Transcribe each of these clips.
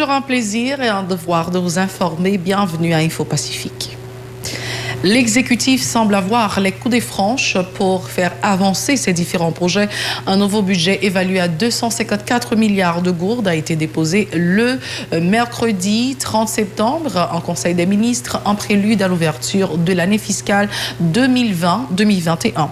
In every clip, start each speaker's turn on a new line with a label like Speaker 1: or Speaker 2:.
Speaker 1: toujours un plaisir et un devoir de vous informer. Bienvenue à Info Pacifique. L'exécutif semble avoir les coups des franches pour faire avancer ces différents projets. Un nouveau budget évalué à 254 milliards de gourdes a été déposé le mercredi 30 septembre en Conseil des ministres en prélude à l'ouverture de l'année fiscale 2020-2021.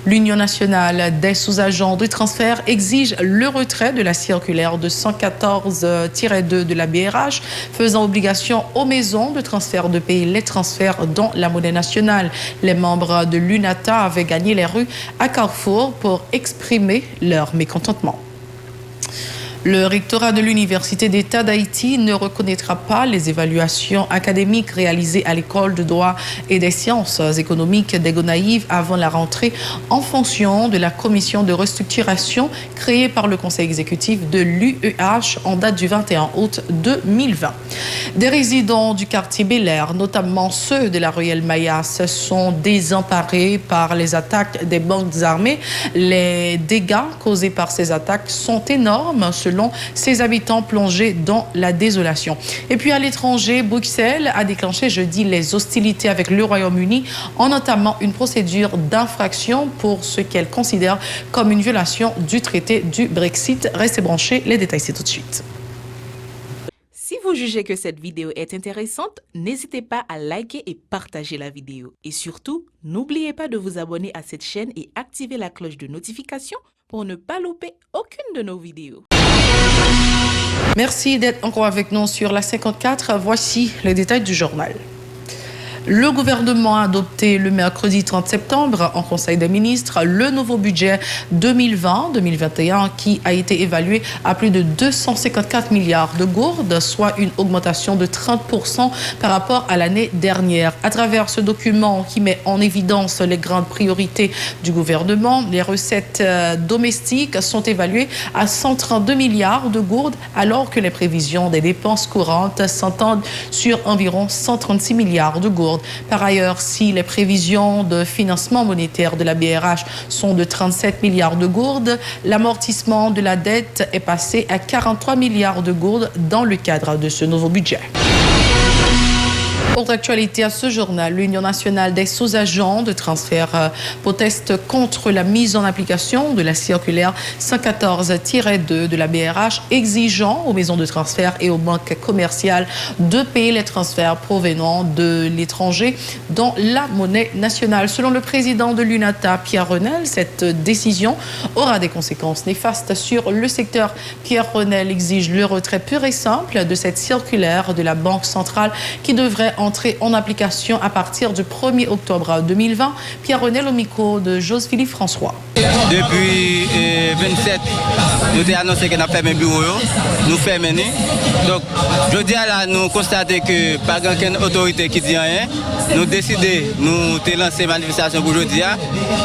Speaker 1: L'Union nationale des sous-agents de transfert exige le retrait de la circulaire de 114-2 de la BRH faisant obligation aux maisons de transfert de payer les transferts dans la monnaie nationale. Les membres de l'UNATA avaient gagné les rues à Carrefour pour exprimer leur mécontentement. Le rectorat de l'Université d'État d'Haïti ne reconnaîtra pas les évaluations académiques réalisées à l'École de droit et des sciences économiques des Gonaïves avant la rentrée en fonction de la commission de restructuration créée par le conseil exécutif de l'UEH en date du 21 août 2020. Des résidents du quartier Bel-Air, notamment ceux de la ruelle Maya, se sont désemparés par les attaques des bandes armées. Les dégâts causés par ces attaques sont énormes selon ses habitants plongés dans la désolation. Et puis à l'étranger, Bruxelles a déclenché jeudi les hostilités avec le Royaume-Uni en entamant une procédure d'infraction pour ce qu'elle considère comme une violation du traité du Brexit. Restez branchés, les détails c'est tout de suite.
Speaker 2: Si vous jugez que cette vidéo est intéressante, n'hésitez pas à liker et partager la vidéo. Et surtout, n'oubliez pas de vous abonner à cette chaîne et activer la cloche de notification pour ne pas louper aucune de nos vidéos.
Speaker 1: Merci d'être encore avec nous sur la 54. Voici les détails du journal. Le gouvernement a adopté le mercredi 30 septembre en Conseil des ministres le nouveau budget 2020-2021 qui a été évalué à plus de 254 milliards de gourdes, soit une augmentation de 30% par rapport à l'année dernière. À travers ce document qui met en évidence les grandes priorités du gouvernement, les recettes domestiques sont évaluées à 132 milliards de gourdes alors que les prévisions des dépenses courantes s'entendent sur environ 136 milliards de gourdes. Par ailleurs, si les prévisions de financement monétaire de la BRH sont de 37 milliards de gourdes, l'amortissement de la dette est passé à 43 milliards de gourdes dans le cadre de ce nouveau budget. Autre actualité à ce journal, l'Union nationale des sous-agents de transfert proteste contre la mise en application de la circulaire 114-2 de la BRH exigeant aux maisons de transfert et aux banques commerciales de payer les transferts provenant de l'étranger dans la monnaie nationale. Selon le président de l'UNATA, Pierre Renel, cette décision aura des conséquences néfastes sur le secteur. Pierre Renel exige le retrait pur et simple de cette circulaire de la Banque centrale qui devrait entrer en application à partir du 1er octobre 2020. Pierre Renel au micro de Joseph-Philippe François.
Speaker 3: Depuis 27, nous avons annoncé que nous avons fait un bureau, nous fermons. Donc, je dis là, nous constatons que pas aucune autorité qui dit rien. Nous décidons, nous avons lancé une manifestation pour aujourd'hui.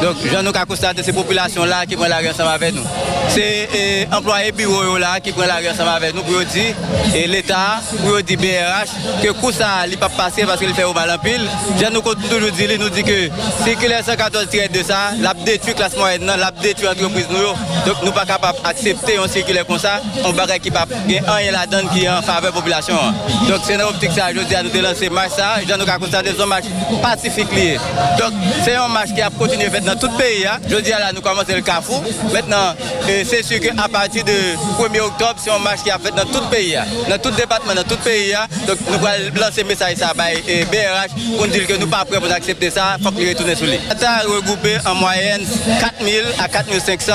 Speaker 3: Donc, je nous constaté ces populations-là qui prennent la rue ensemble avec nous. C'est employés bureau là qui prennent la rue ensemble avec nous pour dire et l'État, pour dire BRH, que tout ça, il ne peut pas passer parce qu'il fait au mal en pile. Je nous toujours dit, nous dit que circulaire 114-2 ça, l'a détruit classe moyenne, l'a détruit entreprise nous. Donc nous ne sommes pas capables d'accepter un circulaire comme ça, on va qui pas rien là-dedans qui est en faveur de la population. Donc c'est dans l'optique ça, je dis à nous de lancer marche ça, je nous constaté un match pacifique lié. Donc c'est un match qui a continué fait dans tout le pays. Je dis là, nous commençons le Carrefour. Maintenant, c'est sûr qu'à partir du 1er octobre, c'est un match qui a fait dans tout le pays, dans tout le département, dans tout le pays. Donc nous allons lancer un message ça par BRH pour dire que nous ne sommes pas prêts pour accepter ça, il faut qu'il retourne sur lui. On a regroupé en moyenne 4000 à 4500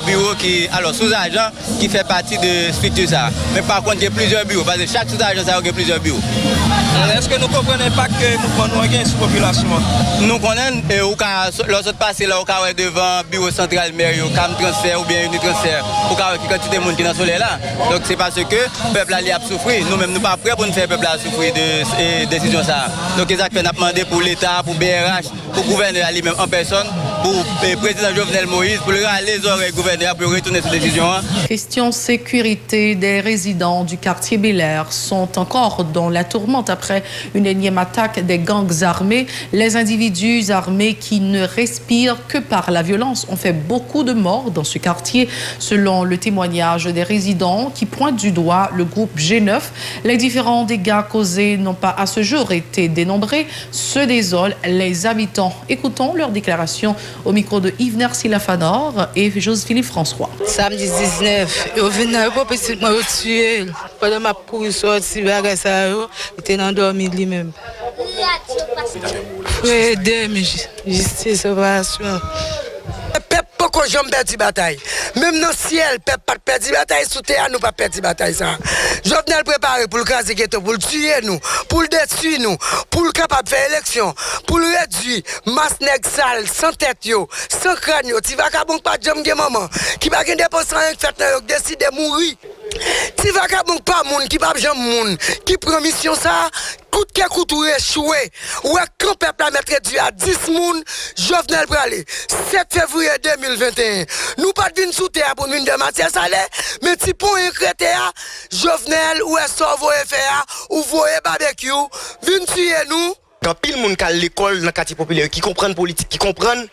Speaker 3: bureaux qui, alors sous-agents qui fait partie de structure ça. Mais par contre, il y a plusieurs bureaux, parce que chaque sous-agent ça a plusieurs bureaux.
Speaker 4: Est-ce que nous ne comprenons pas que nous prenons gain sur la population?
Speaker 3: Nous connaissons, lorsque passer là, devant le bureau central maire, cam transfert ou bien unitransfert, pour qu'il y ait quantité de monde qui est dans le soleil là. Donc c'est parce que le peuple a souffert. Nous-mêmes, nous ne sommes pas prêts pour nous faire le peuple à souffrir de décision ça. Donc ils ont demandé pour l'État, pour BRH, pour le gouvernement lui-même en personne, pour le président Jovenel Moïse, pour le râler les oreilles gouverneur pour retourner cette décision.
Speaker 1: Question sécurité, des résidents du quartier Bel Air sont encore dans la tourmente après une énième attaque des gangs armés. Les individus armés qui ne respirent que par la violence ont fait beaucoup de morts dans ce quartier, selon le témoignage des résidents qui pointent du doigt le groupe G9. Les différents dégâts causés n'ont pas à ce jour été dénombrés. Se désolent les habitants. Écoutons leur déclaration au micro de Yves Nercy-Lafanor et Joseph-Philippe François.
Speaker 5: Samedi 19, je viens pour petit moi tuer. Pendant ma pour sortir bagage ça, j'étais endormi lui-même. Ouais, justice salvation.
Speaker 6: Peuple pourquoi j'aime perdre bataille. Même dans le ciel, peuple pas perdre bataille sous terre, nous pas perdre bataille ça. Jovenel préparé pour le caser ghetto, pour le tuer nous, pour le détruire nous, pour le capable faire élection, pour le réduire masse nèg sale, sans tête yo, sans crâne yo, tu vas ka bon pas jam gen maman, qui va gen dépenser rien fait yo décider mourir. Tu vas ka bon pas moun qui pas jam moun, qui prend mission ça, coûte que coûte ou échoué. Ouais quand peuple a mettre réduit à 10 moun, Jovenel pralé 7 février 2021. Nous pas d'une sous terre pour une de matière salaire, mais si pour un critère, Jovenel ou est sauvé faire ou voyer barbecue, vinn tuer nous.
Speaker 7: Quand pile moun ka l'école dans quartier populaire qui comprennent politique, qui comprennent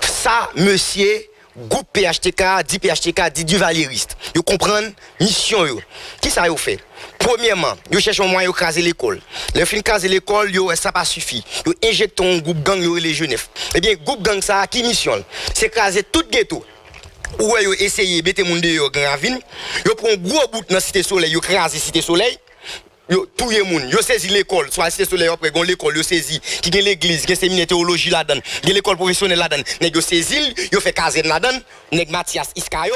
Speaker 7: ça monsieur groupe PHTK, dit PHTK, dit du valériste. Ils comprennent mission yo. Qui ça yo fait? Premièrement, ils cherchent un moyen de craser l'école. Les fins de craser l'école, ça pas suffit. Ils injectent un groupe gang les Genève. Eh bien, groupe gang ça qui mission? C'est craser tout ghetto. Ou ils essayent de mettre moun dehors grand ravine. Ils prennent un gros bout dans Cité Soleil, ils crasent Cité Soleil. Yo tout le monde, yo saisi l'école, soit Cité Soleil après gon l'école, yo saisi qui gen l'église, gen séminaire théologie là-dedans, gen l'école professionnelle là-dedans. Nèg yo saisi, yo fait caserne là-dedans, nèg Mathias Iskayo,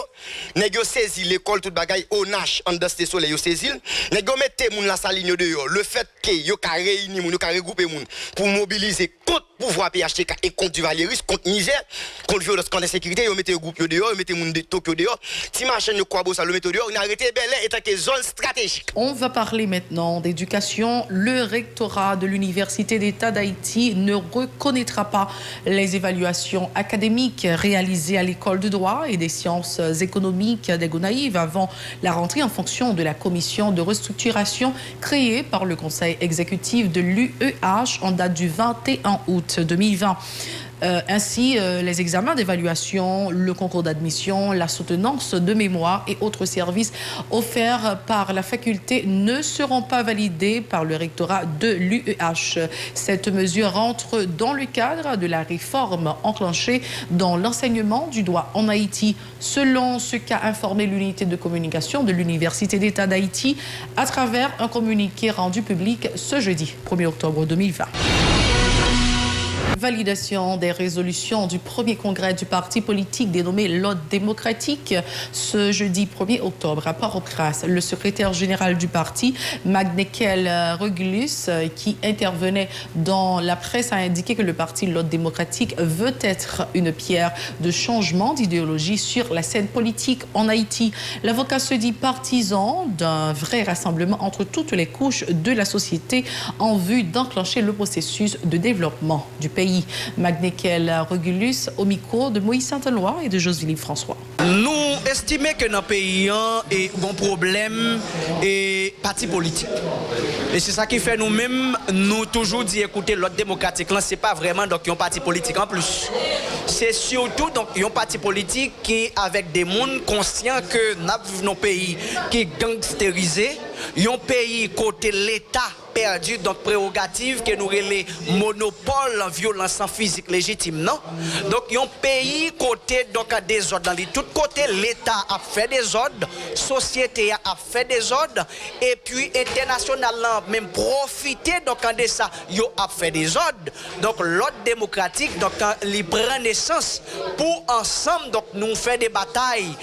Speaker 7: nèg yo saisi l'école tout bagay ONH en Cité Soleil yo saisi, nèg yo mette moun la saline dehors. Le fait que yo ka réunir moun, yo ka regrouper moun pour mobiliser contre pouvoir PHTK et contre du valériste, contre misère, contre violence, contre insécurité, yo mette groupe yo dehors, yo mette moun de Tokyo dehors. Ti machin yo quoi ça le mette dehors, on a arrêté Bel Air étant que zone stratégique.
Speaker 1: On va parler maintenant d'éducation. Le rectorat de l'Université d'État d'Haïti ne reconnaîtra pas les évaluations académiques réalisées à l'école de droit et des sciences économiques des Gonaïves avant la rentrée en fonction de la commission de restructuration créée par le conseil exécutif de l'UEH en date du 21 août 2020. Ainsi, les examens d'évaluation, le concours d'admission, la soutenance de mémoire et autres services offerts par la faculté ne seront pas validés par le rectorat de l'UEH. Cette mesure rentre dans le cadre de la réforme enclenchée dans l'enseignement du droit en Haïti, selon ce qu'a informé l'unité de communication de l'Université d'État d'Haïti à travers un communiqué rendu public ce jeudi 1er octobre 2020. Validation des résolutions du premier congrès du parti politique dénommé l'Ordre démocratique ce jeudi 1er octobre à Port-au-Prince. Le secrétaire général du parti, Magnekel Regulus, qui intervenait dans la presse, a indiqué que le parti l'Ordre démocratique veut être une pierre de changement d'idéologie sur la scène politique en Haïti. L'avocat se dit partisan d'un vrai rassemblement entre toutes les couches de la société en vue d'enclencher le processus de développement du pays. Magnekel Regulus au micro de Moïse Saint-Éloi et de Joseph-Philippe François.
Speaker 4: Nous estimons que dans le pays, il y a un problème et parti politique. Et c'est ça qui fait nous-mêmes, nous toujours dire écoutez, l'Ordre démocratique, ce n'est pas vraiment donc, un parti politique en plus. C'est surtout donc, un parti politique qui avec des mondes conscients que nous vivons dans un pays qui est gangsterisé, un pays côté l'État perdu, donc prérogative que nous les monopole en violence physique légitime, non? Donc, un pays côté donc à des ordres. Dans tout côté, l'État a fait des ordres, société a fait des ordres, et puis international même profité donc de ça, yo a fait des ordres. Donc, l'ordre démocratique, donc il prend naissance pour ensemble donc nous faire des batailles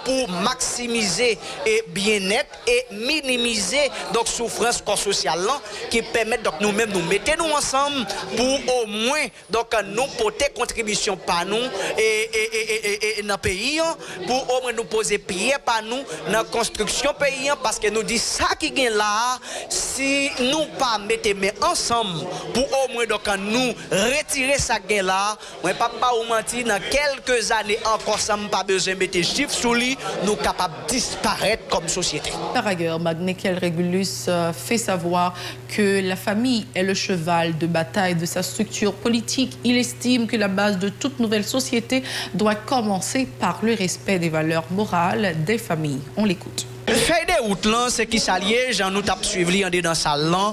Speaker 4: pour maximiser et bien-être et et minimiser donc souffrance corps sociale là, qui permet donc nous-mêmes nous mettons nous ensemble pour au moins donc nous porter contribution par nous et dans le pays pour au moins nous poser pied par nous dans la construction pays parce que nous dit ça qui est là si nous pas mettre mais ensemble pour au moins donc nous retirer ça qui est là moi pas vous mentir dans quelques années encore ça pas besoin de mettre chiffres sous lui nous capables de disparaître comme société.
Speaker 1: Par ailleurs, Magnekel Regulus fait savoir que la famille est le cheval de bataille de sa structure politique. Il estime que la base de toute nouvelle société doit commencer par le respect des valeurs morales des familles. On l'écoute.
Speaker 4: Feuille de route là, c'est qui s'allie, j'en nous tape suivre li dans salle là,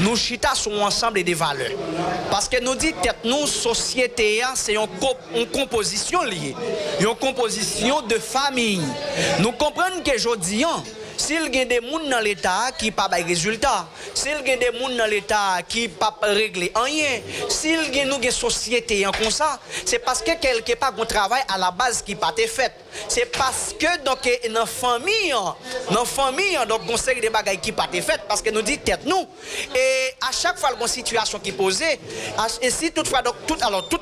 Speaker 4: nous chita sont ensemble des valeurs. Parce que nous dit tête nous société c'est une composition liée, une composition de famille. Nous comprenons que aujourd'hui s'il y a des gens dans l'État qui pas de résultat, s'il y a des gens dans l'État qui pas régler rien, s'il y a une société comme ça, c'est parce que quelque part un travail à la base qui pas été fait. C'est parce que donc dans famille donc on sait des bagages qui pas été fait parce que nous dit tête nous et à chaque fois une situation qui posée et si toutefois donc tout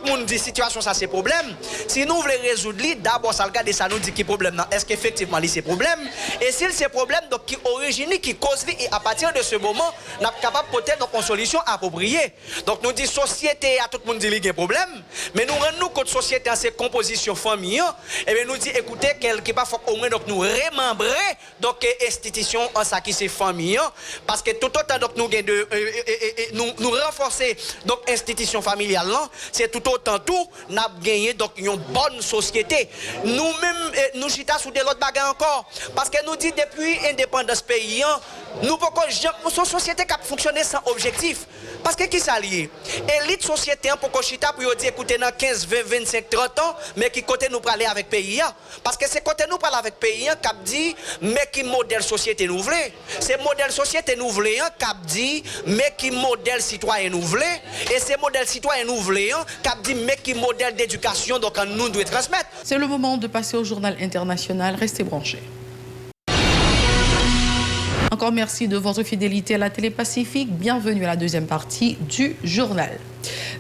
Speaker 4: le monde dit situation ça c'est problème, si nous voulons résoudre d'abord ça regarder ça nous dit qui problème est-ce qu'effectivement c'est problème et si c'est problème donc qui origine qui cause et à partir de ce moment nous sommes capables peut-être donc une solution appropriée. Donc nous dit société à tout le monde dit qu'il y a un problème mais nous rendons compte société en ses compositions famille et bien nous dit écoutez quelque part faut au moins donc nous remembrer donc institution en ça qui c'est famille parce que tout autant donc nous nous renforcer donc institution familiale là c'est tout autant tout n'a gagné donc une bonne société nous-mêmes nous chita sous des autres bagages encore parce que nous dit depuis indépendance pays nous pouvons une société qui a fonctionné sans objectif parce que qui s'allie élite société pour qu'on chita pour dire écoutez dans 15 20 25 30 ans mais qui côté nous parler avec pays parce que c'est côté nous parler avec pays qui dit mais qui modèle société nous voulons c'est modèle société nous voulons qui dit mais qui modèle citoyen nous voulons et c'est modèle citoyen nous voulons qui dit mais qui modèle d'éducation donc nous devons transmettre.
Speaker 1: C'est le moment de passer au journal international. Restez branchés. Encore merci de votre fidélité à la Télé Pacifique. Bienvenue à la deuxième partie du journal.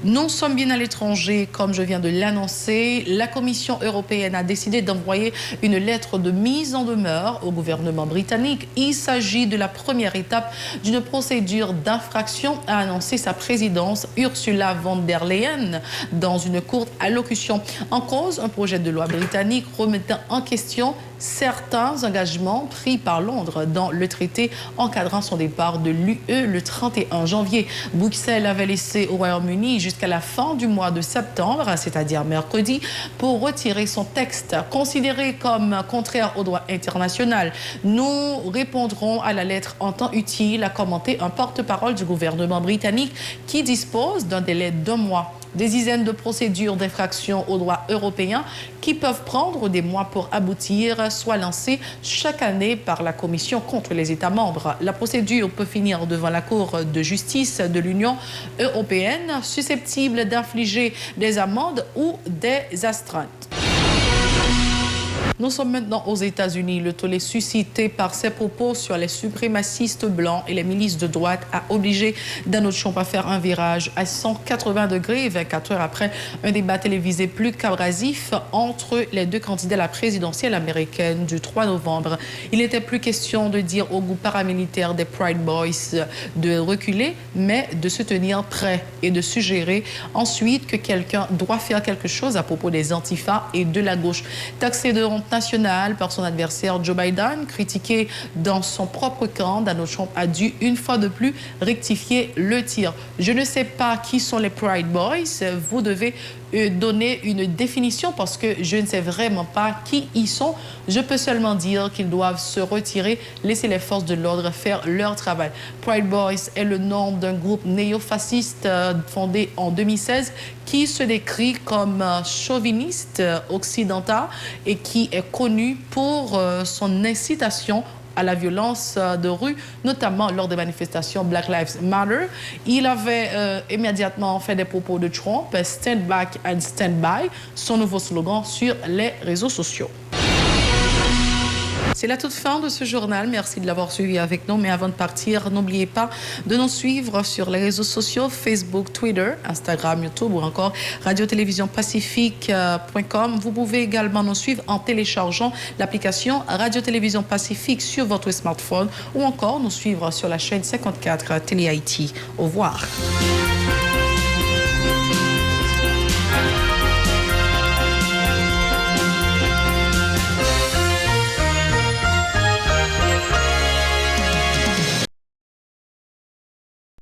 Speaker 1: Nous sommes bien à l'étranger, comme je viens de l'annoncer. La Commission européenne a décidé d'envoyer une lettre de mise en demeure au gouvernement britannique. Il s'agit de la première étape d'une procédure d'infraction, a annoncé sa présidence Ursula von der Leyen dans une courte allocution. En cause, un projet de loi britannique remettant en question certains engagements pris par Londres dans le traité encadrant son départ de l'UE le 31 janvier. Bruxelles avait laissé au Royaume-Uni jusqu'à la fin du mois de septembre, c'est-à-dire mercredi, pour retirer son texte considéré comme contraire au droit international. Nous répondrons à la lettre en temps utile, a commenté un porte-parole du gouvernement britannique qui dispose d'un délai d'1 mois. Des dizaines de procédures d'infraction au droit européen qui peuvent prendre des mois pour aboutir, soit lancées chaque année par la Commission contre les États membres. La procédure peut finir devant la Cour de justice de l'Union européenne, susceptible d'infliger des amendes ou des astreintes. Nous sommes maintenant aux États-Unis. Le tollé suscité par ses propos sur les suprémacistes blancs et les milices de droite a obligé Donald Trump à faire un virage à 180 degrés 24 heures après un débat télévisé plus qu'abrasif entre les deux candidats à la présidentielle américaine du 3 novembre. Il n'était plus question de dire au groupe paramilitaire des Pride Boys de reculer, mais de se tenir prêt et de suggérer ensuite que quelqu'un doit faire quelque chose à propos des antifas et de la gauche. Taxé de honte nationale par son adversaire Joe Biden, critiqué dans son propre camp, Donald Trump a dû une fois de plus rectifier le tir. Je ne sais pas qui sont les Pride Boys, vous devez donner une définition parce que je ne sais vraiment pas qui ils sont. Je peux seulement dire qu'ils doivent se retirer, laisser les forces de l'ordre faire leur travail. Pride Boys est le nom d'un groupe néo-fasciste fondé en 2016 qui se décrit comme chauviniste occidental et qui est connu pour son incitation à la violence de rue, notamment lors des manifestations Black Lives Matter. Il avait immédiatement fait des propos de Trump, « Stand back and stand by », son nouveau slogan sur les réseaux sociaux. C'est la toute fin de ce journal. Merci de l'avoir suivi avec nous. Mais avant de partir, n'oubliez pas de nous suivre sur les réseaux sociaux, Facebook, Twitter, Instagram, YouTube ou encore radio-télévision-pacifique.com. Vous pouvez également nous suivre en téléchargeant l'application Radio-Télévision Pacifique sur votre smartphone ou encore nous suivre sur la chaîne 54 Télé Haïti. Au revoir.